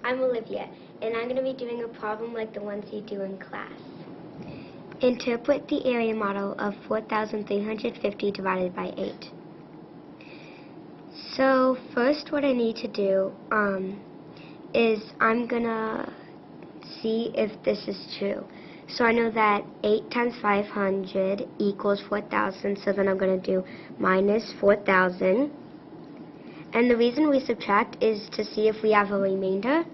I'm Olivia, and I'm going to be doing a problem like the ones you do in class. Interpret the area model of 4,350 divided by 8. So first what I need to do is I'm going to see if this is true. So I know that 8 times 500 equals 4,000, so then I'm going to do minus 4,000. And the reason we subtract is to see if we have a remainder.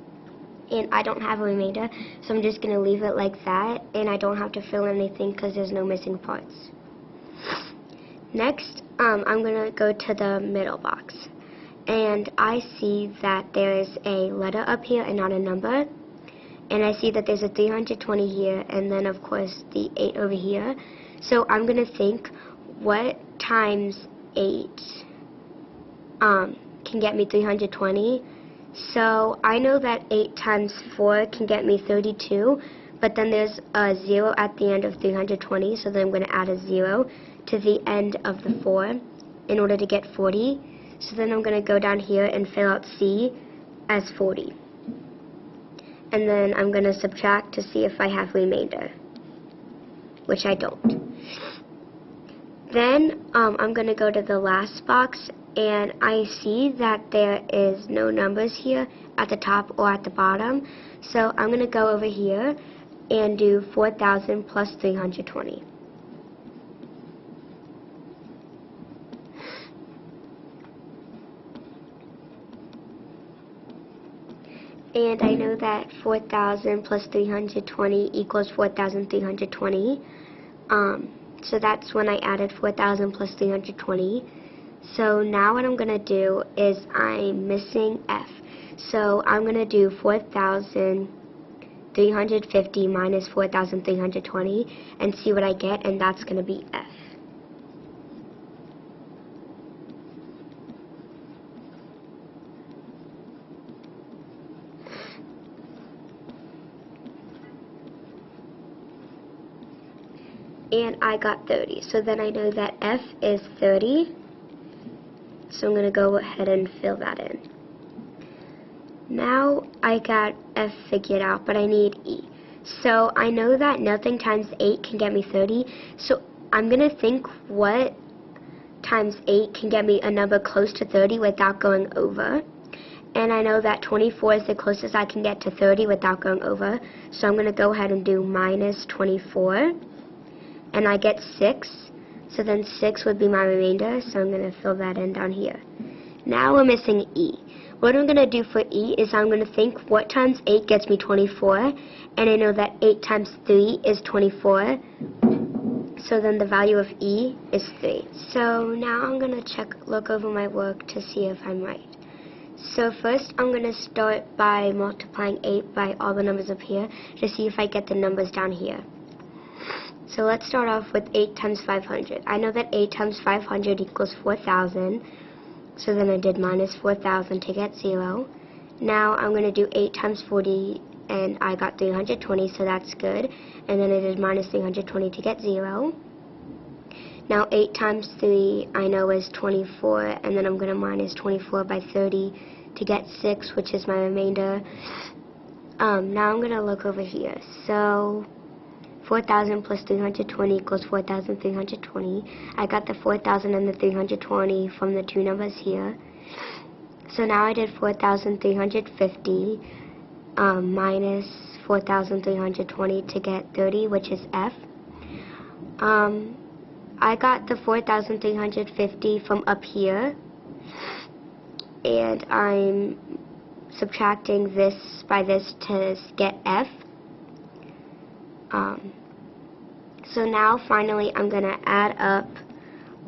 And I don't have a remainder, so I'm just going to leave it like that, and I don't have to fill anything because there's no missing parts. Next, I'm going to go to the middle box, and I see that there is a letter up here and not a number, and I see that there's a 320 here, and then of course the 8 over here. So I'm going to think, what times 8 can get me 320? So I know that 8 times 4 can get me 32, but then there's a 0 at the end of 320, so then I'm going to add a 0 to the end of the 4 in order to get 40. So then I'm going to go down here and fill out C as 40. And then I'm going to subtract to see if I have remainder, which I don't. Then I'm going to go to the last box, and I see that there is no numbers here at the top or at the bottom. So I'm going to go over here and do 4,000 plus 320. And I know that 4,000 plus 320 equals 4,320. So that's when I added 4,000 plus 320. So now what I'm going to do is I'm missing F. So I'm going to do 4,350 minus 4,320 and see what I get, and that's going to be F. And I got 30. So then I know that F is 30. So I'm going to go ahead and fill that in. Now I got F figured out, but I need E. So I know that nothing times 8 can get me 30. So I'm going to think what times 8 can get me a number close to 30 without going over. And I know that 24 is the closest I can get to 30 without going over. So I'm going to go ahead and do minus 24. And I get 6. So then 6 would be my remainder, so I'm going to fill that in down here. Now we're missing E. What I'm going to do for E is I'm going to think what times 8 gets me 24, and I know that 8 times 3 is 24, so then the value of E is 3. So now I'm going to look over my work to see if I'm right. So first I'm going to start by multiplying 8 by all the numbers up here to see if I get the numbers down here. So let's start off with 8 times 500. I know that 8 times 500 equals 4,000. So then I did minus 4,000 to get 0. Now I'm going to do 8 times 40, and I got 320, so that's good. And then I did minus 320 to get 0. Now 8 times 3 I know is 24, and then I'm going to minus 24 by 30 to get 6, which is my remainder. Now I'm going to look over here. So 4,000 plus 320 equals 4,320. I got the 4,000 and the 320 from the two numbers here. So now I did 4,350 minus 4,320 to get 30, which is F. I got the 4,350 from up here, and I'm subtracting this by this to get F. So now finally I'm going to add up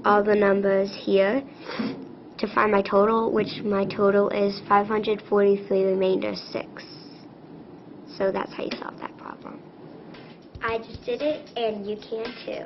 all the numbers here to find my total, which my total is 543 remainder 6. So that's how you solve that problem. I just did it, and you can too.